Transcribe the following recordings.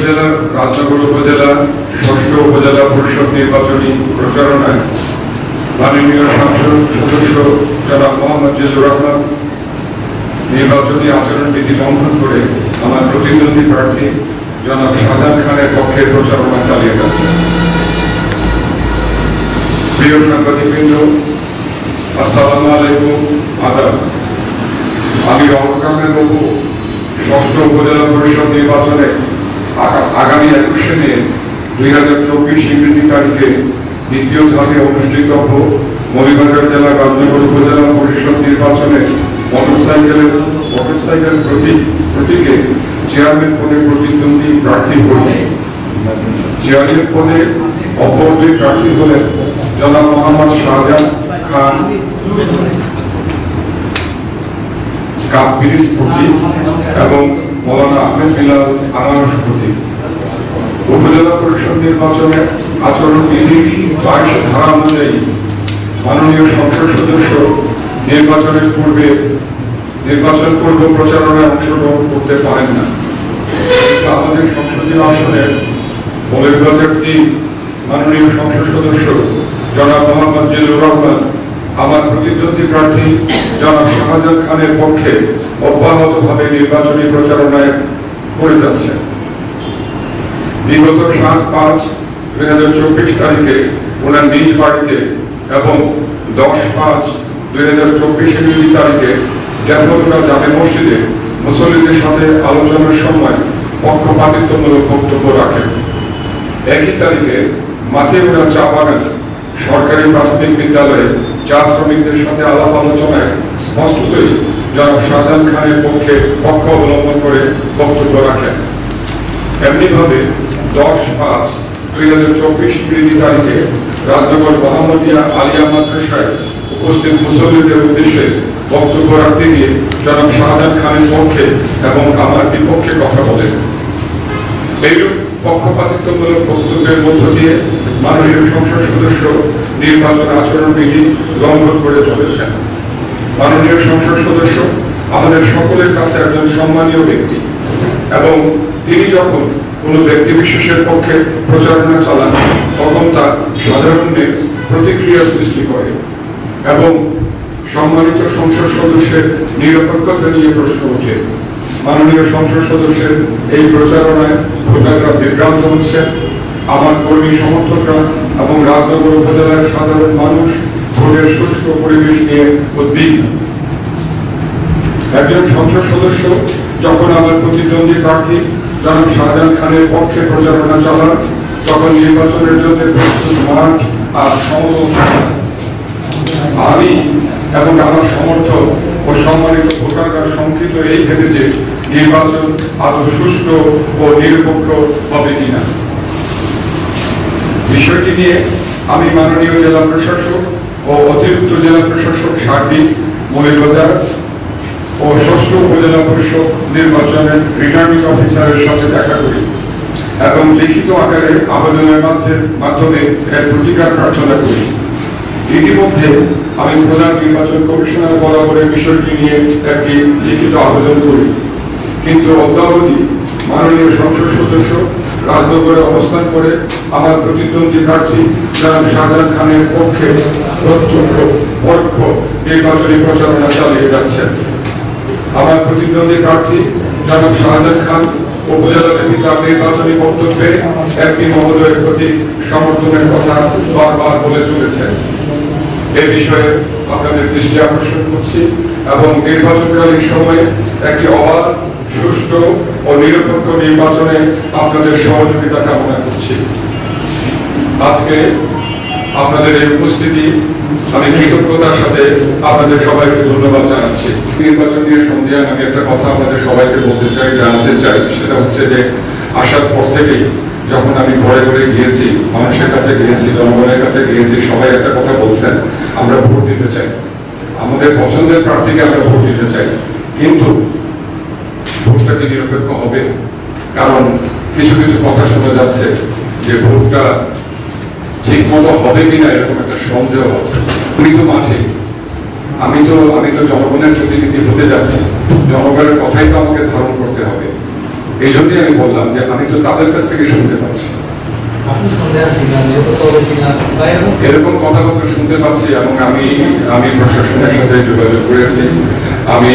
জেলার রাজনগর উপজেলা ৬ষ্ঠ উপজেলা পরিষদ নির্বাচনী প্রচারণায় মাননীয় সংসদ সদস্য জনাব মোহাম্মদ জিল্লুর রহমান নির্বাচনী আচরণবিধি লঙ্ঘন করে আমার প্রতিদ্বন্দ্বী প্রার্থী জনাব শাহজাহান খানের পক্ষে প্রচারণা চালিয়ে যাচ্ছে। প্রিয় সাংবাদিকবৃন্দ, আসসালামু আলাইকুম, আদাব। আমি রহমতুল্লাহ বাবু ৬ষ্ঠ উপজেলা পরিষদ নির্বাচনে আগামী ২১শে মে ২০২৪ ইংরেজি তারিখে দ্বিতীয় ধাপে অনুষ্ঠিতব্য মৌলভীবাজার জেলার রাজনগর উপজেলা পরিষদ নির্বাচনে মোটরসাইকেল প্রতীকে চেয়ারম্যান পদে প্রতিদ্বন্দ্বী প্রার্থী হলেন। চেয়ারম্যান পদে অপর দুই প্রার্থী হলেন জনাব মোহাম্মদ শাহজাহান খান কাপ-ব্রিজ প্রতীক এবং মৌলানা আহমেদ বিলাল আনারস প্রতীক। উপজেলা পরিষদ নির্বাচনে আচরণবিধি ২২ ধারা অনুযায়ী মাননীয় সংসদ সদস্য নির্বাচনের পূর্বে নির্বাচন পূর্ব প্রচারণায় অংশগ্রহণ করতে পারেন না। আমাদের সংসদীয় আসনে মৌলভীবাজার ৩ মাননীয় সংসদ সদস্য জনাব মোহাম্মদ জিল্লুর রহমান আমার প্রতিদ্বন্দ্বী প্রার্থী জনাব শাহজাহান খানের পক্ষে অব্যাহতভাবে নির্বাচনী প্রচারণায় করে যাচ্ছে। বিগত ৭/৫/২০২৪ তারিখে ওনার নিজ বাড়িতে এবং ১০/৫/২০২৪ ইংরেজি তারিখে গ্যাথলগা জামে মসজিদে মুসল্লিদের সাথে আলোচনার সময় পক্ষপাতিত্বমূলক বক্তব্য রাখেন। একই তারিখে মাথিউরা চা বাগান সরকারি প্রাথমিক বিদ্যালয়ে চা শ্রমিকদের সাথে আলাপ আলোচনায় স্পষ্টতই জনাব শাহজাহান খানের পক্ষ অবলম্বন করে বক্তব্য রাখেন। এমনিভাবে ১০/৫/২০২৪ ইংরেজি তারিখে রাজনগর মোহাম্মদিয়া আলিয়া মাদ্রাসায় উপস্থিত মুসল্লিদের উদ্দেশ্যে বক্তব্য রাখতে গিয়ে জনাব শাহজাহান খানের পক্ষে এবং আমার বিপক্ষে কথা বলেন। এইরূপ পক্ষপাতিত্বমূলক বক্তব্যের মধ্য দিয়ে মাননীয় সংসদ সদস্য নির্বাচন আচরণবিধি লঙ্ঘন করে চলেছেন। মাননীয় সংসদ সদস্য আমাদের সকলের কাছে একজন সম্মানীয় ব্যক্তি এবং তিনি যখন কোনো ব্যক্তি বিশেষের পক্ষে প্রচারণা চালান তখন তা সাধারণের প্রতিক্রিয়া সৃষ্টি করে এবং সম্মানিত সংসদ সদস্যের নিরপেক্ষতা নিয়ে প্রশ্ন ওঠে। মাননীয় সংসদ সদস্যের এই প্রচারণায় ভোটাররা বিভ্রান্ত হচ্ছে। আমার কর্মী সমর্থকরা এবং রাজনগর উপজেলার সাধারণ মানুষ ভোটের সুষ্ঠু পরিবেশ নিয়ে উদ্বিগ্ন। একজন সংসদ সদস্য যখন আমার প্রতিদ্বন্দ্বী প্রার্থী জনাব শাহজাহান খানের পক্ষে প্রচারণা চালান তখন নির্বাচনের জন্য প্রস্তুত মাঠ আর সমতল থাকে। আমি এবং আমার সমর্থক ও সম্মানিত ভোটাররা শঙ্কিত এই ভেবে যে নির্বাচন আরো সুষ্ঠু ও নিরপেক্ষ হবে কিনা। বিষয়টি নিয়ে আমি মাননীয় জেলা প্রশাসক ও অতিরিক্ত জেলা প্রশাসক সার্বিক মৌলভীবাজার ও ৬ষ্ঠ উপজেলা পরিষদ নির্বাচনের রিটার্নিং অফিসারের সাথে দেখা করি এবং লিখিত আকারে আবেদনের মাধ্যমে এর প্রতিকার প্রার্থনা করি। ইতিমধ্যে আমি প্রধান নির্বাচন কমিশনার বরাবরের বিষয়টি নিয়ে একটি লিখিত আবেদন করি, কিন্তু অদ্যাবধি মাননীয় সংসদ সদস্য রাজনগরে অবস্থান করে আমার প্রতিদ্বন্দ্বী প্রার্থী জনাব শাহজাহান খানের পক্ষে প্রত্যক্ষ পরোক্ষ নির্বাচনী প্রচারণা চালিয়ে যাচ্ছেন। আমার প্রতিদ্বন্দ্বী প্রার্থী জনাব শাহজাহান খান উপজেলাব্যাপী তার নির্বাচনী বক্তব্যে এমপি মহোদয়ের প্রতি সমর্থনের কথা বারবার বলে চলেছেন। এ বিষয়ে আপনাদের দৃষ্টি আকর্ষণ করছি এবং নির্বাচনকালীন সময়ে একটি অবাধ, সুষ্ঠু ও নিরপেক্ষ নির্বাচনে আপনাদের সহযোগিতা কামনা করছি। আজকে আপনাদের এই উপস্থিতি আমি কৃতজ্ঞতার সাথে আপনাদের সবাইকে ধন্যবাদ জানাচ্ছি। নির্বাচন নিয়ে সন্ধ্যায় আমি একটা কথা আপনাদের সবাইকে বলতে চাই, জানাতে চাই। সেটা হচ্ছে যে আসার পর থেকেই যখন আমি ঘরে ঘরে গিয়েছি, মানুষের কাছে গিয়েছি, জনগণের কাছে গিয়েছি, সবাই একটা কথা বলছেন, আমরা ভোট দিতে চাই, আমাদের পছন্দের প্রার্থীকে আমরা ভোট দিতে চাই, কিন্তু ভোটটা কি নিরপেক্ষ হবে? কারণ কিছু কিছু কথা শোনা যাচ্ছে যে ভোটটা ঠিক মতো হবে কিনা এরকম একটা সন্দেহ আছে। আমি তো মাঠে, আমি তো জনগণের প্রতিনিধি হতে যাচ্ছি, জনগণের কথাই তো আমাকে ধারণ করতে হবে। এই জন্যই আমি বললাম যে আমি তো তাদের কাছ থেকে শুনতে পাচ্ছি, এরকম কথাবার্তা শুনতে পাচ্ছি, এবং আমি প্রশাসনের সাথে যোগাযোগ করেছি। আমি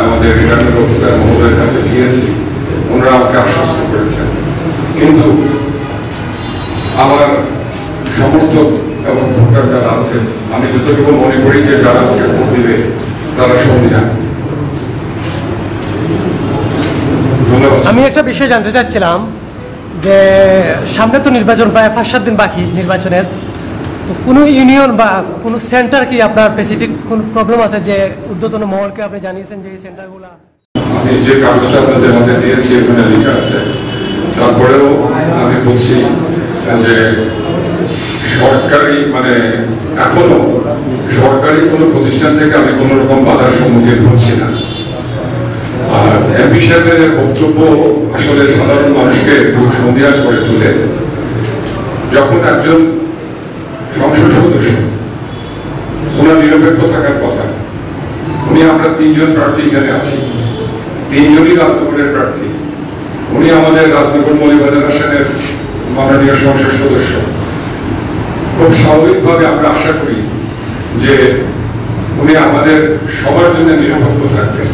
আমাদের রিটার্নিং অফিসার মহোদয়ের কাছে গিয়েছি, ওনারা আমাকে আশ্বস্ত করেছেন। কিন্তু আমার সমর্থক এবং ভোটার যারা আছে, আমি যতটুকু মনে করি যে যারা আমাকে ভোট দিবে তারা সন্ধিহান। ধন্যবাদ। আমি একটা বিষয় জানতে চাচ্ছিলাম যে সামনে তো নির্বাচন প্রায় 5-7 দিন বাকি নির্বাচনের, তো কোনো ইউনিয়ন বা কোনো সেন্টার কি আপনার স্পেসিফিক কোনো প্রবলেম আছে যে ঊর্ধ্বতন মহলকে আপনি জানিয়েছেন যে এই সেন্টারগুলো? আমি যে কাগজটা আপনাদের মধ্যে দিয়েছি ওখানে লেখা আছে, তারপরেও আমি বলছি যে সরকারি এখনো সরকারি কোনো প্রতিষ্ঠান থেকে আমি কোনো রকম বাধার সম্মুখীন হচ্ছি না। আর এমপি সাহেবের বক্তব্য আসলে সাধারণ মানুষকে একটু সন্ধিহান করে তুলে। যখন একজন সংসদ সদস্য, ওনার নিরপেক্ষ থাকার কথা, আমরা 3 জন প্রার্থী এখানে আছি, 3 জনই রাজনগরের প্রার্থী। উনি আমাদের রাজনগর মৌলভীবাজার আসনের মাননীয় সংসদ সদস্য। খুব স্বাভাবিকভাবে আমরা আশা করি যে উনি আমাদের সবার জন্য নিরপেক্ষ থাকবেন।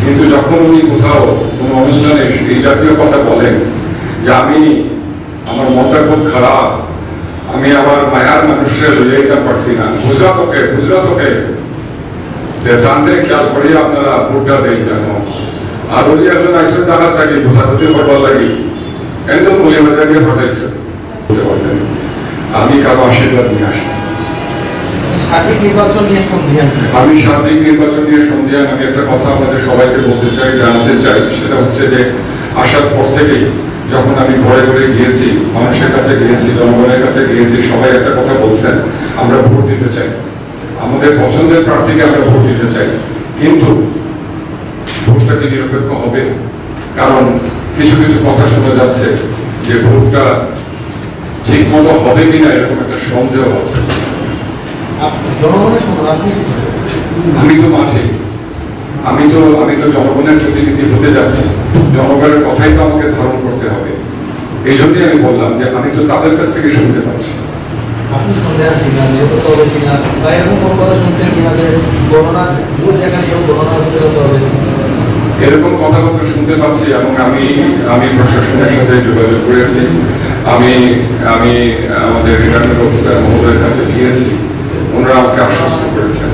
কিন্তু যখন উনি কোথাও কোনো অনুষ্ঠানে এই জাতীয় কথা বলেন যে আমার মনটা খুব খারাপ, আমি আমার মায়ার মানুষের লইয়া যেতে পারছি না, গুজরাট ওকে তান্ডে খেয়াল করে আপনারা ভোটটা দেন কেন? আর ওই একজন আইসেন টাকা থাকি কোথা হতে পারবার লাগি একদম মৌলভীবাজারকে ঘটাইছে বলতে পারবেন। আমি কারো আশীর্বাদ নিয়ে আসি। সার্বিক নির্বাচন নিয়ে সন্ধিহান। আমি সার্বিক নির্বাচন নিয়ে সন্ধিহান। আমি একটা কথা আমাদের সবাইকে বলতে চাই, জানাতে চাই, সেটা হচ্ছে যে আসার পর থেকেই যখন আমি ঘরে ঘরে গিয়েছি, মানুষের কাছে গিয়েছি, জনগণের কাছে গিয়েছি, সবাই একটা কথা বলছেন, আমরা ভোট দিতে চাই, আমাদের পছন্দের প্রার্থীকে আমরা ভোট দিতে চাই, কিন্তু ভোটটা কি নিরপেক্ষ হবে? কারণ কিছু কিছু কথা শোনা যাচ্ছে যে ভোটটা ঠিক মতো হবে কিনা এরকম একটা সন্দেহ আছে। আমি তো মাঠে, আমি তো জনগণের প্রতিনিধি হতে যাচ্ছি, জনগণের কথাই তো আমাকে ধারণ করতে হবে। এই জন্যই আমি বললাম যে আমি তো তাদের কাছ থেকে শুনতে পাচ্ছি। এরকম কথাবার্তা শুনতে পাচ্ছি, এবং আমি প্রশাসনের সাথে যোগাযোগ করেছি। আমি আমাদের রিটার্নিং অফিসার মহোদয়ের কাছে গিয়েছি, ওনারা আমাকে আশ্বস্ত করেছেন।